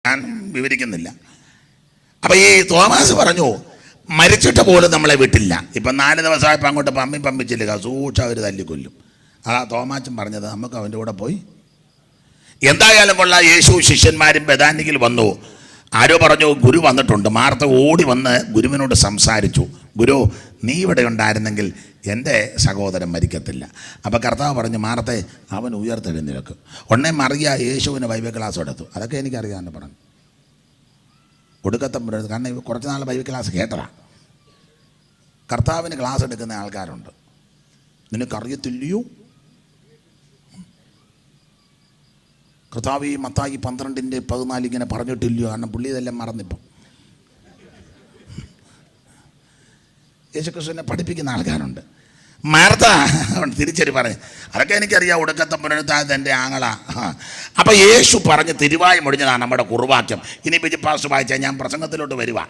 ഞാൻ വിവരിക്കുന്നില്ല. അപ്പം ഈ തോമാസ് പറഞ്ഞു മരിച്ചിട്ട് പോലും നമ്മളെ വിട്ടില്ല. ഇപ്പം 4 ദിവസമായപ്പോൾ അങ്ങോട്ട് പമ്പിച്ചില്ല, സൂക്ഷിച്ച് അവർ തല്ലിക്കൊല്ലും. അതാ തോമാച്ചൻ പറഞ്ഞത്, നമുക്ക് അവൻ്റെ കൂടെ പോയി. എന്തായാലും കൊള്ളാം. യേശു ശിഷ്യന്മാരും ബഥാനിയിൽ വന്നു. ആരോ പറഞ്ഞു ഗുരു വന്നിട്ടുണ്ട്. മാർത്ത ഓടി വന്ന് ഗുരുവിനോട് സംസാരിച്ചു, ഗുരു നീ ഇവിടെ ഉണ്ടായിരുന്നെങ്കിൽ എൻ്റെ സഹോദരൻ മരിക്കത്തില്ല. അപ്പോൾ കർത്താവ് പറഞ്ഞു, മാർത്തെ അവൻ ഉയർത്തെഴുന്നേൽക്കും. ഉടനെ മറിയ യേശുവിന് ബൈബിൾ ക്ലാസ് എടുത്തു. അതൊക്കെ എനിക്കറിയാമെന്ന് പറഞ്ഞു. ഒടുക്കത്തെ കാരണം കുറച്ച് നാൾ ബൈബിൾ ക്ലാസ് കേട്ടതാ. കർത്താവിന് ക്ലാസ് എടുക്കുന്ന ആൾക്കാരുണ്ട്. നിനക്കറിയത്തില്ലയോ കർത്താവ് ഈ മത്തായി 12:14 ഇങ്ങനെ പറഞ്ഞിട്ടില്ലയോ? കാരണം പുള്ളി ഇതെല്ലാം മറന്നിപ്പം. യേശുക്രിസ്തുവിനെ പഠിപ്പിക്കുന്ന ആൾക്കാരുണ്ട്. മാർത്ത തിരിച്ചറി പറഞ്ഞു, അതൊക്കെ എനിക്കറിയാം, ഒടുക്കത്തെ പുനരുത്ഥാനത്തിൽ എൻ്റെ ആങ്ങള. അപ്പം യേശു പറഞ്ഞ് തിരുവായി മുടിഞ്ഞതാണ് നമ്മുടെ കുറുവാക്യം. ഇനി ബിജി പാസ്റ്റർ വായിച്ചാൽ ഞാൻ പ്രസംഗത്തിലോട്ട് വരുവാ.